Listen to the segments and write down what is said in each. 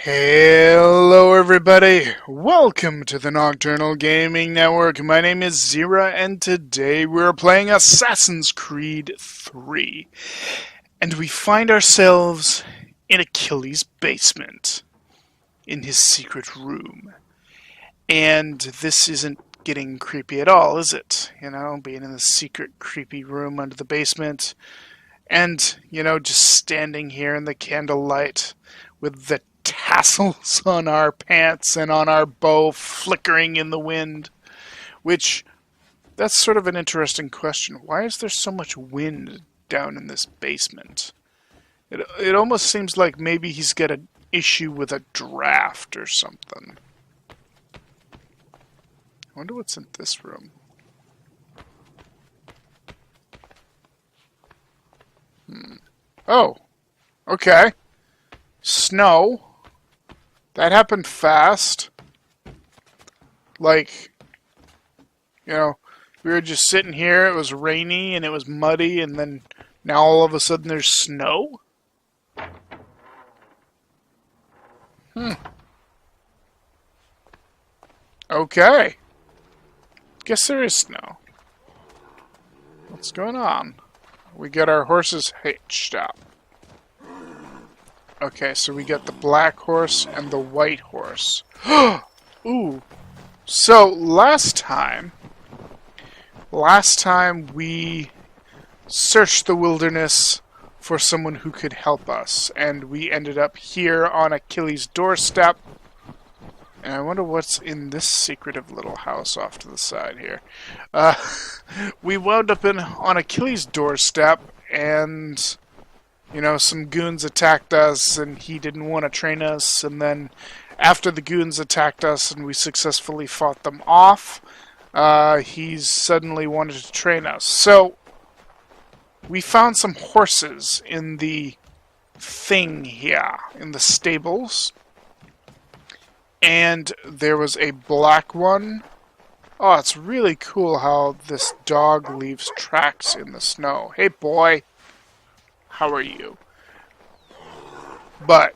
Hello everybody, welcome to the Nocturnal Gaming Network. My name is Xeriua and today we're playing Assassin's Creed 3. And we find ourselves in Achilles' basement, in his secret room. And this isn't getting creepy at all, is it? You know, being in the secret creepy room under the basement. And, you know, just standing here in the candlelight with the tassels on our pants and on our bow flickering in the wind. Which, that's sort of an interesting question. Why is there so much wind down in this basement? It almost seems like maybe he's got an issue with a draft or something. I wonder what's in this room. Oh, okay. Snow. That happened fast. Like, you know, we were just sitting here, it was rainy and it was muddy, and then now all of a sudden there's snow? Okay. Guess there is snow. What's going on? We got our horses hitched up. Okay, so we got the black horse and the white horse. Ooh. So, last time we searched the wilderness for someone who could help us, and we ended up here on Achilles' doorstep. And I wonder what's in this secretive little house off to the side here. We wound up on Achilles' doorstep, and you know, some goons attacked us, and he didn't want to train us, and then after the goons attacked us and we successfully fought them off, he suddenly wanted to train us. So, we found some horses in the thing here, in the stables, and there was a black one. Oh, it's really cool how this dog leaves tracks in the snow. Hey, boy. How are you? But,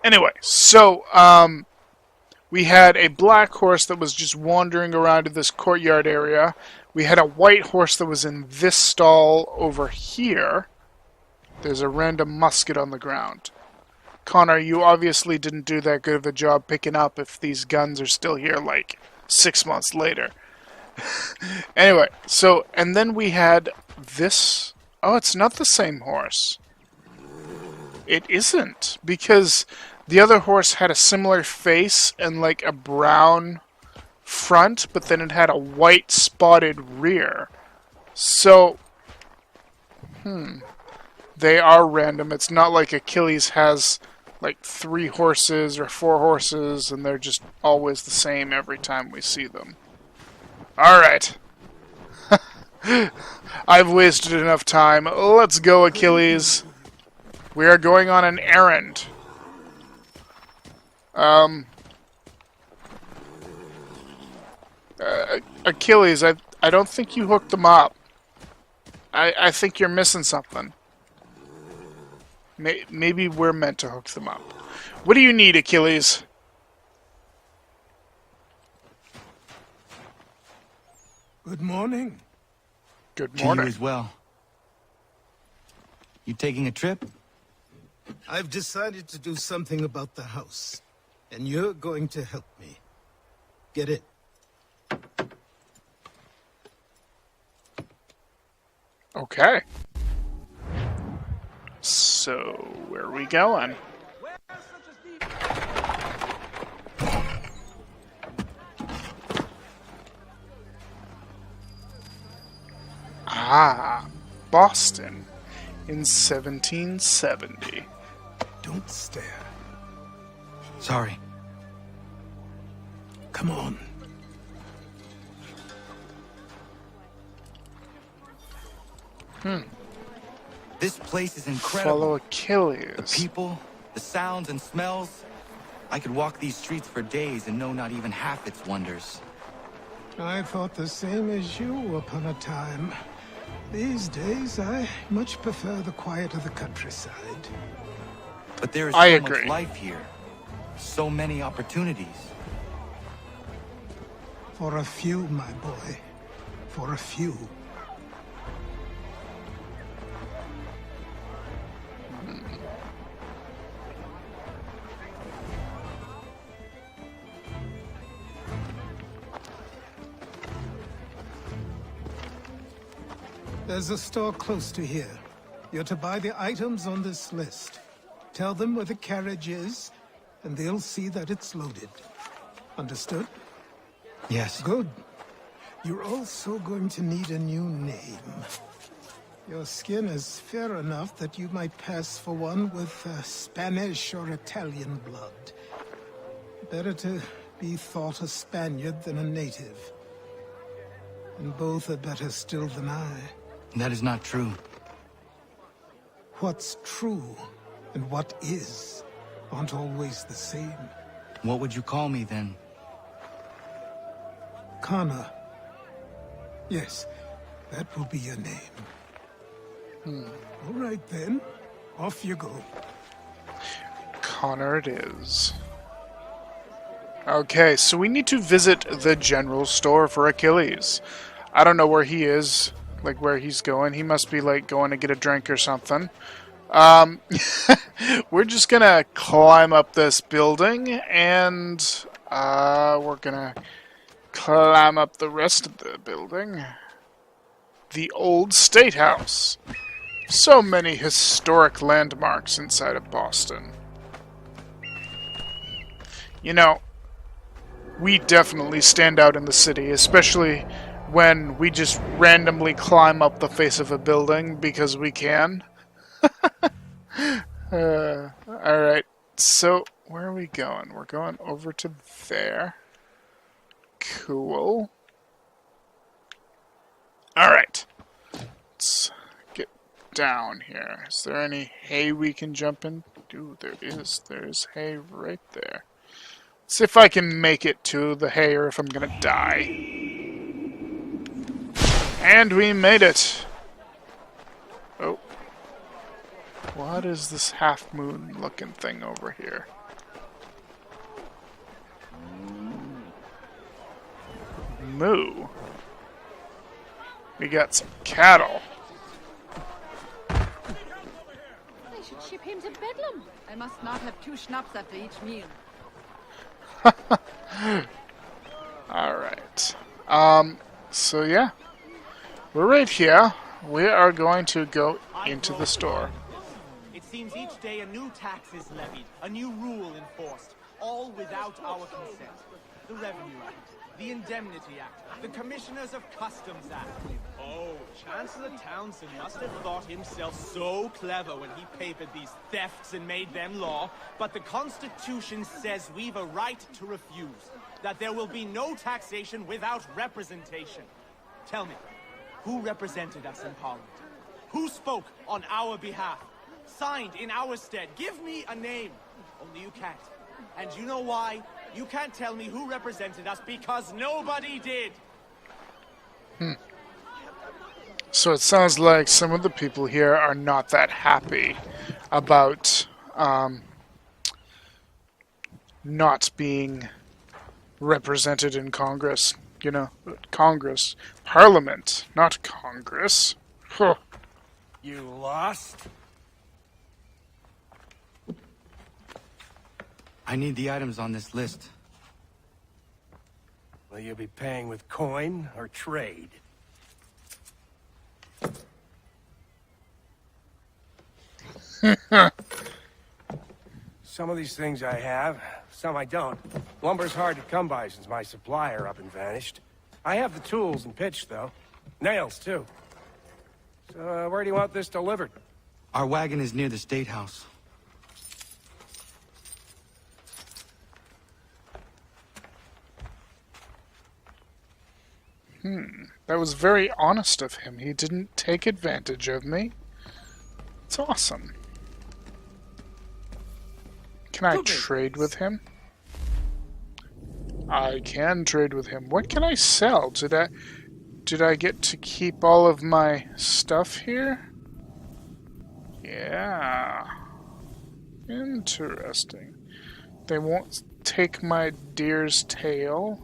anyway, so, we had a black horse that was just wandering around in this courtyard area. We had a white horse that was in this stall over here. There's a random musket on the ground. Connor, you obviously didn't do that good of a job picking up if these guns are still here, like, 6 months later. Anyway, so, and then we had this. Oh, it's not the same horse. It isn't, because the other horse had a similar face and like a brown front, but then it had a white spotted rear. So, they are random. It's not like Achilles has like 3 horses or 4 horses and they're just always the same every time we see them. Alright. I've wasted enough time. Let's go, Achilles. We are going on an errand. Achilles, I don't think you hooked them up. I think you're missing something. Maybe we're meant to hook them up. What do you need, Achilles? Good morning. Good morning. To you as well. You taking a trip? I've decided to do something about the house, and you're going to help me. Get it? Okay. So, where are we going? Ah, Boston in 1770. Don't stare. Sorry. Come on. This place is incredible. Follow Achilles. The people, the sounds and smells. I could walk these streets for days and know not even half its wonders. I thought the same as you upon a time. These days, I much prefer the quiet of the countryside. But there is I so agree. much life here. So many opportunities. For a few, my boy. For a few. There's a store close to here. You're to buy the items on this list. Tell them where the carriage is, and they'll see that it's loaded. Understood? Yes. Good. You're also going to need a new name. Your skin is fair enough that you might pass for one with Spanish or Italian blood. Better to be thought a Spaniard than a native. And both are better still than I. That is not true. What's true and what is aren't always the same. What would you call me then? Connor. Yes, that will be your name. All right then, off you go. Connor it is. Okay, so we need to visit the general store for Achilles. I don't know where he is, like where he's going. He must be like going to get a drink or something. We're just gonna climb up this building and we're gonna climb up the rest of the building. The old State House. So many historic landmarks inside of Boston. You know, we definitely stand out in the city, especially when we just randomly climb up the face of a building because we can. Alright, so where are we going? We're going over to there. Cool. Alright, let's get down here. Is there any hay we can jump in? Ooh, there is. There's hay right there. See if I can make it to the hay or if I'm gonna die. And we made it! Oh. What is this half-moon looking thing over here? Moo. We got some cattle. They should ship him to Bedlam. I must not have 2 schnapps after each meal. Alright. So yeah. We're right here. We are going to go into the store. It seems each day a new tax is levied, a new rule enforced, all without our consent. The Revenue Act, the Indemnity Act, the Commissioners of Customs Act. Oh, Chancellor Townsend must have thought himself so clever when he papered these thefts and made them law, but the Constitution says we've a right to refuse, that there will be no taxation without representation. Tell me, who represented us in Parliament? Who spoke on our behalf? Signed in our stead? Give me a name. Only you can't. And you know why? You can't tell me who represented us because nobody did. So it sounds like some of the people here are not that happy about not being represented in Congress. You know, Congress. Parliament, not Congress. Huh. You lost? I need the items on this list. Will you be paying with coin or trade? Some of these things I have, some I don't. Lumber's hard to come by since my supplier up and vanished. I have the tools and pitch, though. Nails, too. So, where do you want this delivered? Our wagon is near the State House. That was very honest of him. He didn't take advantage of me. It's awesome. Can I trade with him? I can trade with him. What can I sell? Did I get to keep all of my stuff here? Yeah. Interesting. They won't take my deer's tail.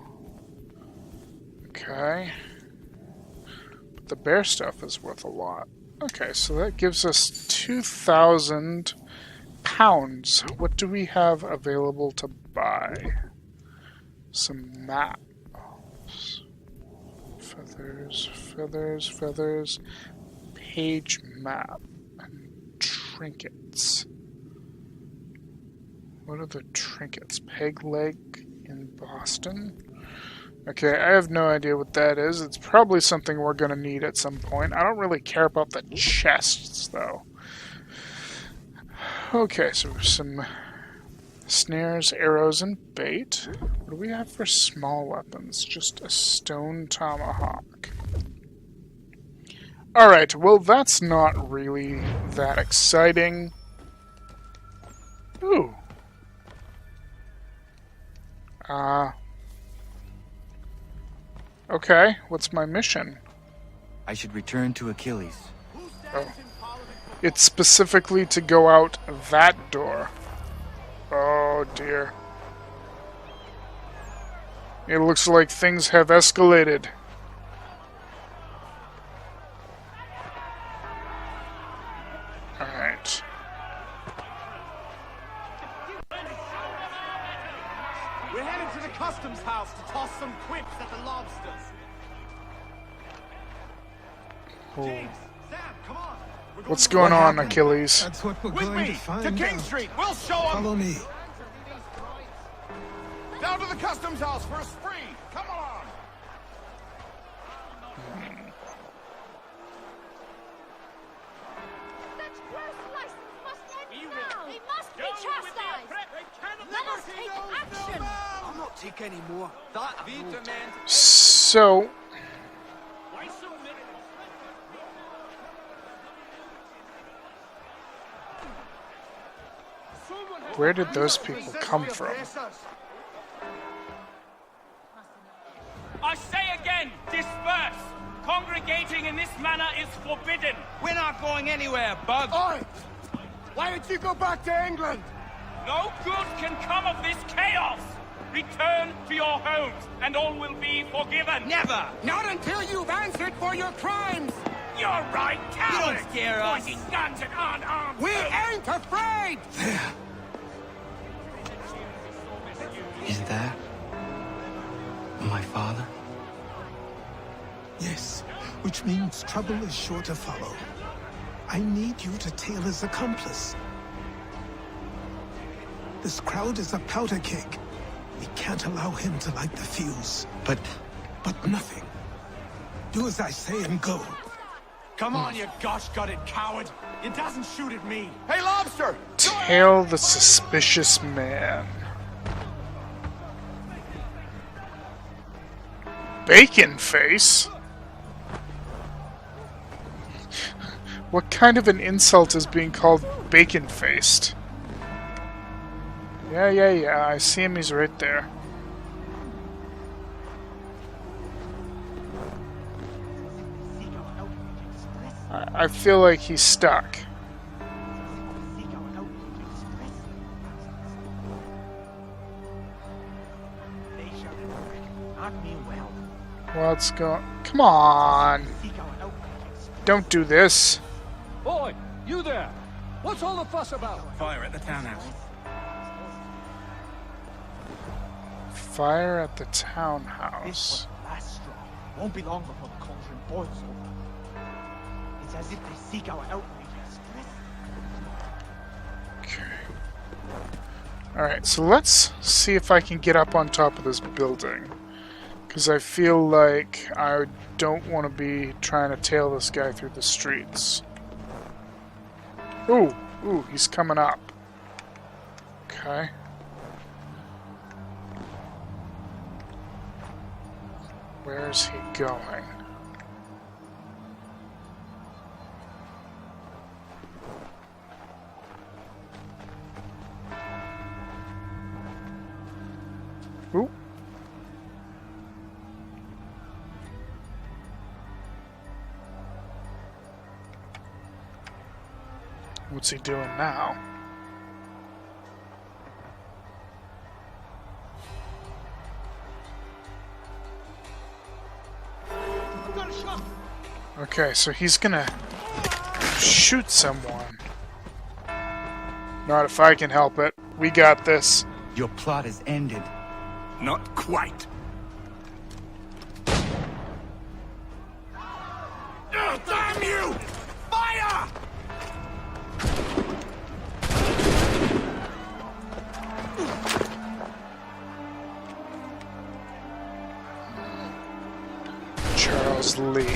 Okay. But the bear stuff is worth a lot. Okay, so that gives us 2,000 pounds. What do we have available to buy? Some maps. Feathers, feathers, feathers. Page map. And trinkets. What are the trinkets? Peg leg in Boston? Okay, I have no idea what that is. It's probably something we're going to need at some point. I don't really care about the chests, though. Okay, so some snares, arrows, and bait. What do we have for small weapons? Just a stone tomahawk. Alright, well that's not really that exciting. Ooh. Okay, what's my mission? I should return to Achilles. Oh. It's specifically to go out that door. Oh dear. It looks like things have escalated. Alright. We're headed to the customs house to toss some quips at the lobsters. Oh. James, Sam, come on. We're What's to- going What on, happened? Achilles? That's what we're With going me to to find King out. Street. We'll show 'em. Follow me. Down to the customs house for a spree. Come on. Such gross license must end now! They must be chastised! Let us take action! I'll not take any more. That demand. So, where did those people come from? I say again, disperse! Congregating in this manner is forbidden! We're not going anywhere, Bug. Oi! Why did you go back to England? No good can come of this chaos! Return to your homes, and all will be forgiven! Never! Not until you've answered for your crimes! You're right, cowards! don't scare us. Pointing guns at unarmed We folk. ain't afraid! Is that my father? Yes, which means trouble is sure to follow. I need you to tail his accomplice. This crowd is a powder keg. We can't allow him to light the fuse. But But nothing. Do as I say and go. Come on, you gosh-gutted coward. It doesn't shoot at me. Hey, lobster! Tail the suspicious man. Bacon face? What kind of an insult is being called bacon-faced? Yeah, I see him, he's right there. I feel like he's stuck. What's going... Come on! Don't do this. Boy, you there! What's all the fuss about? Fire at the townhouse. Fire at the townhouse. Last straw. Won't be long before the cauldron boils over. It's as if they seek our outrage. Okay. Alright, so let's see if I can get up on top of this building. Because I feel like I don't want to be trying to tail this guy through the streets. Ooh, he's coming up. Okay. Where's he going? Ooh. What's he doing now? Okay, so he's gonna shoot someone. Not if I can help it. We got this. Your plot is ended. Not quite. Oh, damn you! Fire! Charles Lee.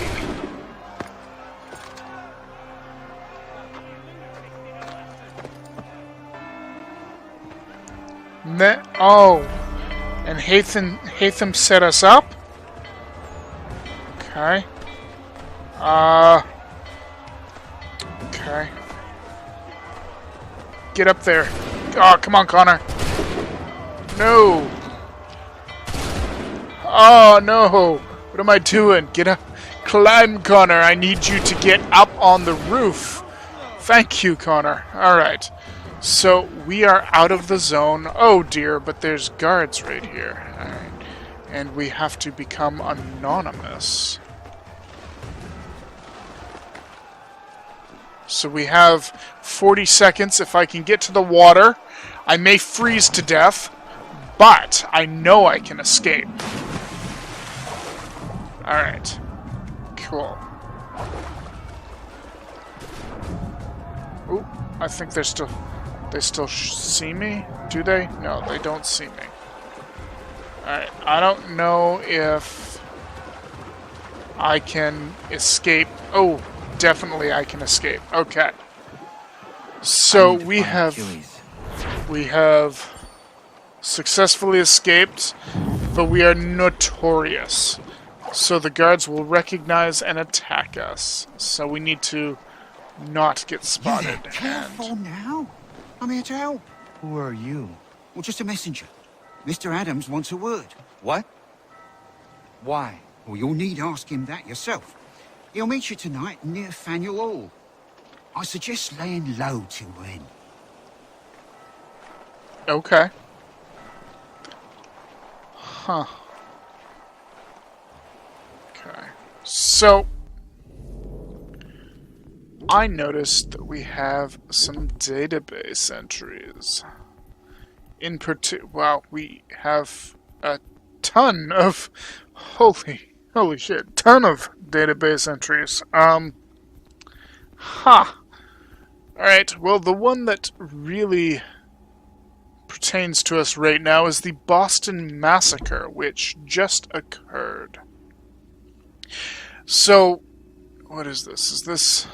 Oh, and Haytham set us up? Okay. Okay. Get up there. Oh, come on, Connor. No. Oh, no. What am I doing? Get up. Climb, Connor. I need you to get up on the roof. Thank you, Connor. Alright. So, we are out of the zone. Oh, dear, but there's guards right here. Alright. And we have to become anonymous. So we have 40 seconds. If I can get to the water, I may freeze to death, but I know I can escape. Alright. Cool. Ooh, I think they're still... They still see me? Do they? No, they don't see me. Alright, I don't know if I can escape. Oh, definitely I can escape. Okay. So we have successfully escaped, but we are notorious. So the guards will recognize and attack us. So we need to not get spotted. Careful now. I'm here to help. Who are you? Well, just a messenger. Mr. Adams wants a word. What? Why? Well, you'll need ask him that yourself. He'll meet you tonight near Faneuil Hall. I suggest laying low till then. Okay. Huh. Okay. So, I noticed that we have some database entries. In particular, well, we have a ton of, holy shit, ton of database entries. Alright, well, the one that really pertains to us right now is the Boston Massacre, which just occurred. So, what is this? Is this...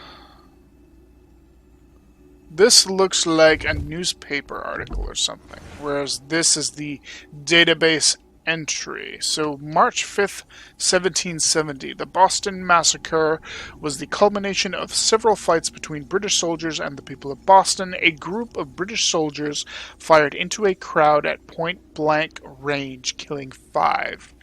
This looks like a newspaper article or something, whereas this is the database entry. So, March 5th, 1770, the Boston Massacre was the culmination of several fights between British soldiers and the people of Boston. A group of British soldiers fired into a crowd at point-blank range, killing 5.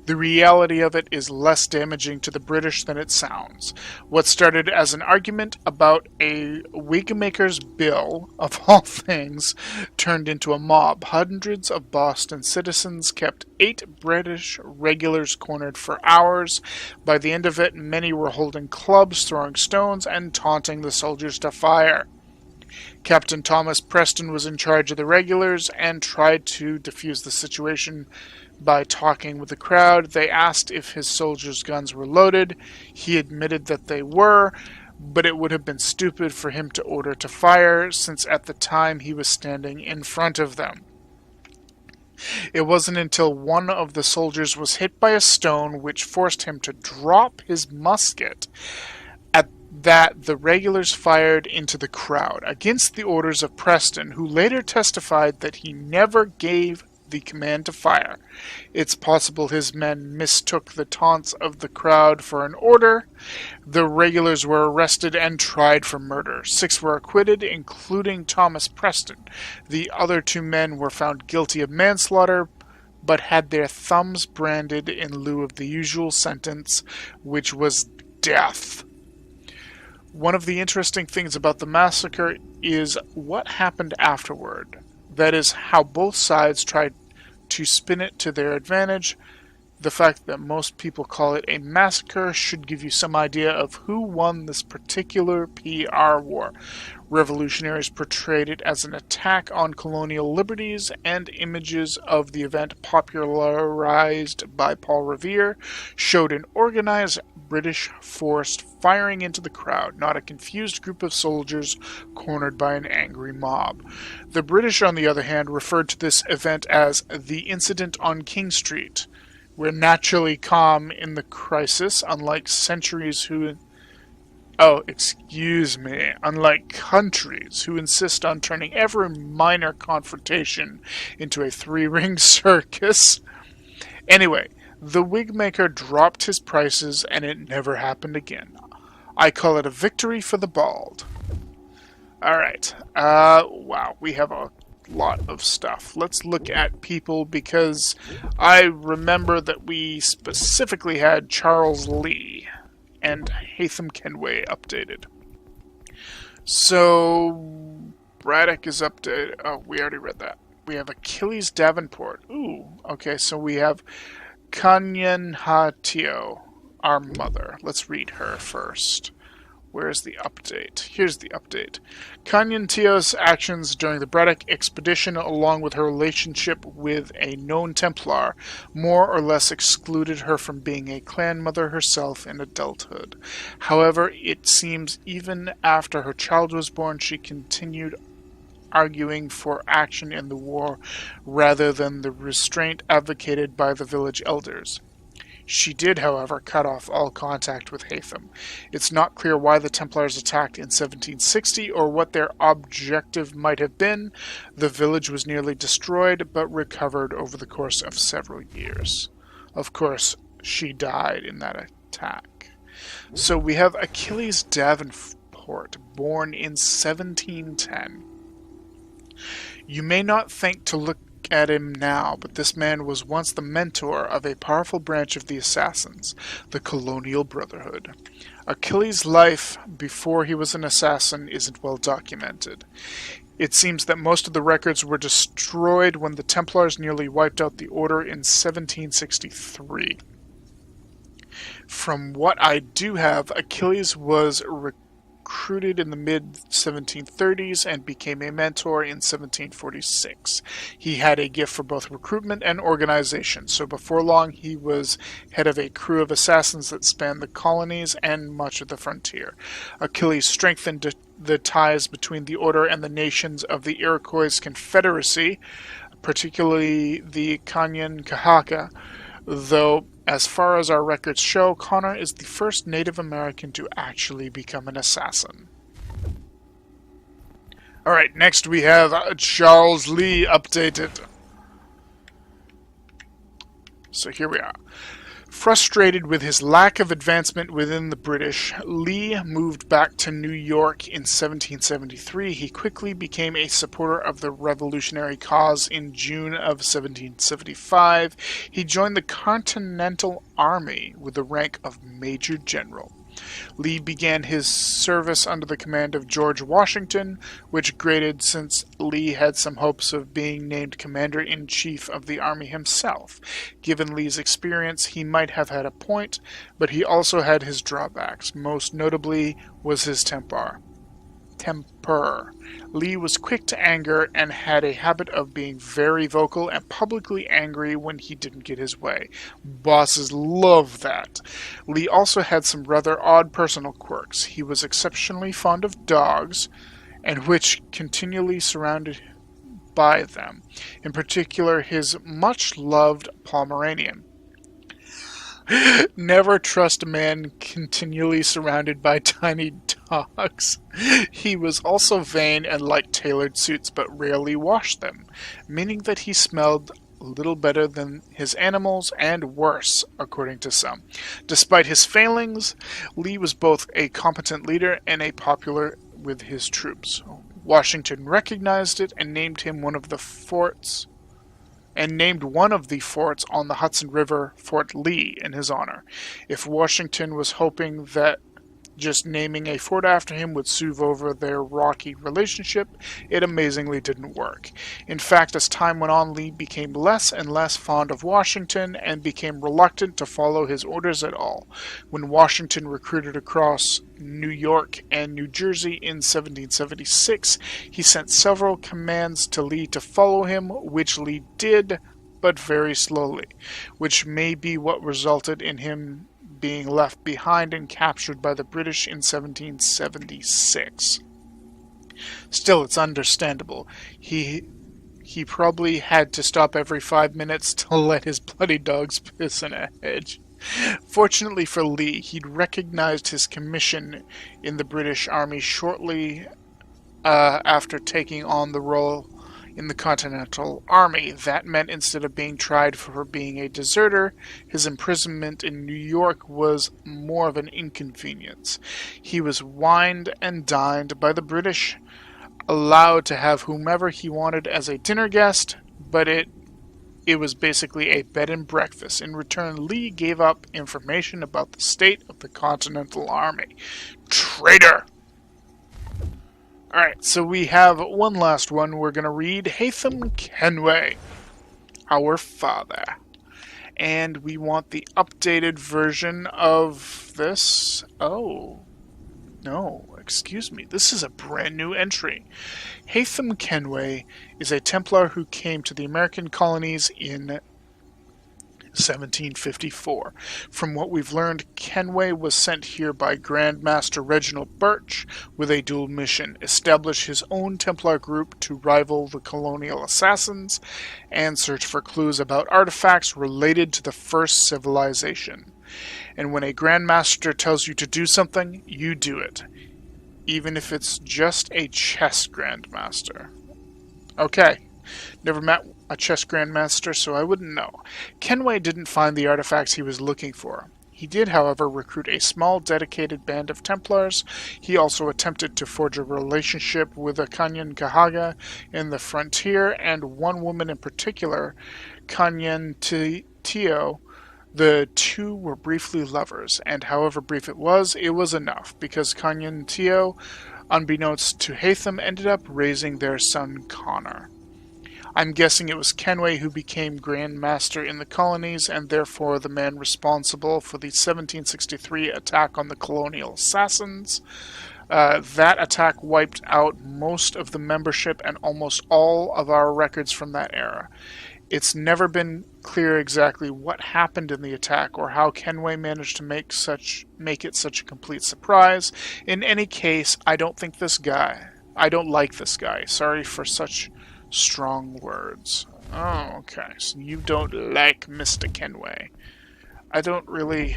The reality of it is less damaging to the British than it sounds. What started as an argument about a wigmaker's bill, of all things, turned into a mob. Hundreds of Boston citizens kept 8 British regulars cornered for hours. By the end of it, many were holding clubs, throwing stones, and taunting the soldiers to fire. Captain Thomas Preston was in charge of the regulars and tried to defuse the situation by talking with the crowd. They asked if his soldiers' guns were loaded. He admitted that they were, but it would have been stupid for him to order to fire, since at the time he was standing in front of them. It wasn't until one of the soldiers was hit by a stone which forced him to drop his musket that the regulars fired into the crowd, against the orders of Preston, who later testified that he never gave the command to fire. It's possible his men mistook the taunts of the crowd for an order. The regulars were arrested and tried for murder. 6 were acquitted, including Thomas Preston. The other 2 men were found guilty of manslaughter, but had their thumbs branded in lieu of the usual sentence, which was death. One of the interesting things about the massacre is what happened afterward. That is, how both sides tried to spin it to their advantage. The fact that most people call it a massacre should give you some idea of who won this particular PR war. Revolutionaries portrayed it as an attack on colonial liberties, and images of the event popularized by Paul Revere showed an organized British force firing into the crowd, not a confused group of soldiers cornered by an angry mob. The British, on the other hand, referred to this event as the incident on King Street. We're naturally calm in the crisis, unlike countries who insist on turning every minor confrontation into a three-ring circus. Anyway, the wig maker dropped his prices and it never happened again. I call it a victory for the bald. Alright, wow, we have a lot of stuff. Let's look at people, because I remember that we specifically had Charles Lee and Haytham Kenway updated. So Braddock is updated. Oh, we already read that. We have Achilles Davenport. Ooh, okay, so we have Kanyen Hatio, our mother. Let's read her first. Where's the update? Here's the update. Kanyen Tio's actions during the Braddock expedition, along with her relationship with a known Templar, more or less excluded her from being a clan mother herself in adulthood. However, it seems even after her child was born, she continued arguing for action in the war rather than the restraint advocated by the village elders. She did, however, cut off all contact with Haytham. It's not clear why the Templars attacked in 1760 or what their objective might have been. The village was nearly destroyed, but recovered over the course of several years. Of course, she died in that attack. So we have Achilles Davenport, born in 1710. You may not think to look at him now, but this man was once the mentor of a powerful branch of the assassins, the Colonial Brotherhood. Achilles' life before he was an assassin isn't well documented. It seems that most of the records were destroyed when the Templars nearly wiped out the order in 1763. From what I do have, Achilles was recruited in the mid-1730s and became a mentor in 1746. He had a gift for both recruitment and organization, so before long he was head of a crew of assassins that spanned the colonies and much of the frontier. Achilles strengthened the ties between the order and the nations of the Iroquois Confederacy, particularly the Kanyen Kahaka, though as far as our records show, Connor is the first Native American to actually become an assassin. Alright, next we have Charles Lee updated. So here we are. Frustrated with his lack of advancement within the British, Lee moved back to New York in 1773. He quickly became a supporter of the revolutionary cause. In June of 1775, he joined the Continental Army with the rank of Major General. Lee began his service under the command of George Washington, which graded since Lee had some hopes of being named Commander-in-Chief of the Army himself. Given Lee's experience, he might have had a point, but he also had his drawbacks. Most notably was his temper. Lee was quick to anger and had a habit of being very vocal and publicly angry when he didn't get his way. Bosses love that. Lee also had some rather odd personal quirks. He was exceptionally fond of dogs, and which continually surrounded by them. In particular, his much-loved Pomeranian. Never trust a man continually surrounded by tiny dogs. He was also vain and liked tailored suits, but rarely washed them, meaning that he smelled little better than his animals, and worse, according to some. Despite his failings, Lee was both a competent leader and a popular with his troops. Washington recognized it and named one of the forts on the Hudson River Fort Lee in his honor. If Washington was hoping that Just naming a fort after him would soothe over their rocky relationship. It amazingly didn't work. In fact, as time went on, Lee became less and less fond of Washington and became reluctant to follow his orders at all. When Washington recruited across New York and New Jersey in 1776, he sent several commands to Lee to follow him, which Lee did, but very slowly, which may be what resulted in him being left behind and captured by the British in 1776. Still, it's understandable. He probably had to stop every 5 minutes to let his bloody dogs piss in a hedge. Fortunately for Lee, he'd recognized his commission in the British Army shortly after taking on the role in the Continental Army. That meant instead of being tried for being a deserter, his imprisonment in New York was more of an inconvenience. He was wined and dined by the British, allowed to have whomever he wanted as a dinner guest, but it was basically a bed and breakfast. In return, Lee gave up information about the state of the Continental Army. Traitor! Alright, so we have one last one. We're going to read Haytham Kenway, our father. And we want the updated version of this. Oh, no, excuse me. This is a brand new entry. Haytham Kenway is a Templar who came to the American colonies in 1754. From what we've learned, Kenway was sent here by Grand Master Reginald Birch with a dual mission: establish his own Templar group to rival the colonial assassins and search for clues about artifacts related to the first civilization. And when a Grand Master tells you to do something, you do it, even if it's just a chess Grandmaster. Okay. Never met a chess grandmaster, so I wouldn't know. Kenway didn't find the artifacts he was looking for. He did, however, recruit a small, dedicated band of Templars. He also attempted to forge a relationship with a Kanyan Kahaga in the frontier, and one woman in particular, Kanyan Tio. The two were briefly lovers, and however brief it was enough, because Kanyan Tio, unbeknownst to Haytham, ended up raising their son Connor. I'm guessing it was Kenway who became Grand Master in the colonies, and therefore the man responsible for the 1763 attack on the colonial assassins. That attack wiped out most of the membership and almost all of our records from that era. It's never been clear exactly what happened in the attack or how Kenway managed to make it such a complete surprise. In any case, I don't like this guy. Sorry for such strong words. Oh, okay. So you don't like Mr. Kenway. I don't really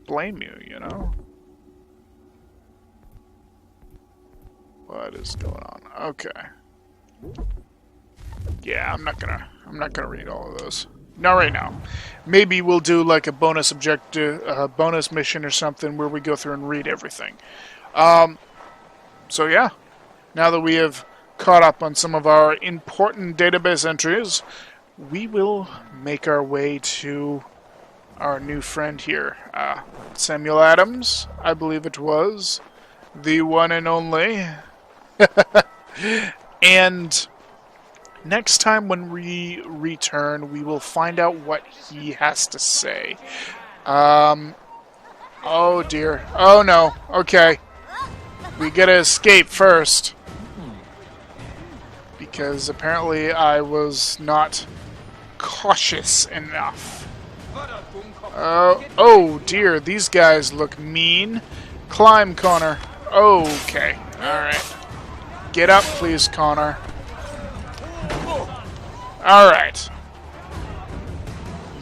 blame you, you know? What is going on? Okay. Yeah, I'm not gonna read all of those. Not right now. Maybe we'll do like a bonus objective, bonus mission or something where we go through and read everything. So yeah, now that we have caught up on some of our important database entries, we will make our way to our new friend here, Samuel Adams, I believe it was, the one and only. And next time when we return, we will find out what he has to say. Oh dear. Oh no. Okay. We gotta escape first. Because apparently I was not cautious enough. Oh dear, these guys look mean. Climb, Connor. Okay. Alright. Get up, please, Connor. Alright.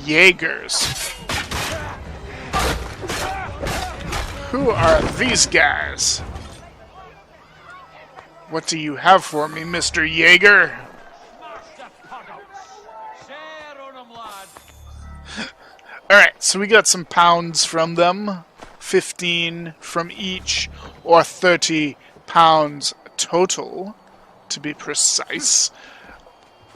Jaegers. Who are these guys? What do you have for me, Mr. Jaeger? Alright, so we got some pounds from them. 15 from each, or 30 pounds total, to be precise.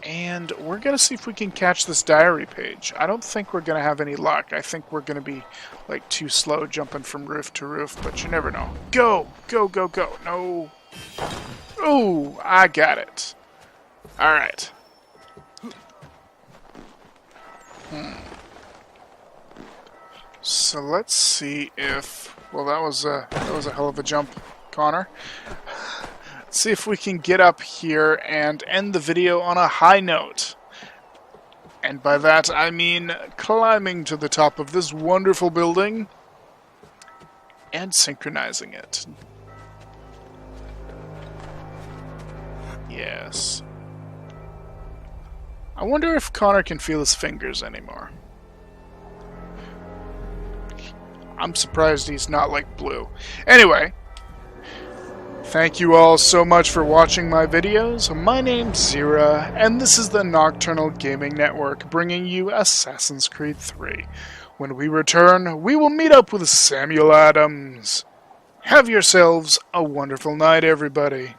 And we're going to see if we can catch this diary page. I don't think we're going to have any luck. I think we're going to be, like, too slow jumping from roof to roof, but you never know. Go! Go, go, go! No! Ooh, I got it. Alright. So let's see if... Well, that was a hell of a jump, Connor. See if we can get up here and end the video on a high note. And by that I mean climbing to the top of this wonderful building and synchronizing it. Yes. I wonder if Connor can feel his fingers anymore. I'm surprised he's not like blue. Anyway. Thank you all so much for watching my videos. My name's Xeriua, and this is the Nocturnal Gaming Network, bringing you Assassin's Creed 3. When we return, we will meet up with Samuel Adams. Have yourselves a wonderful night, everybody.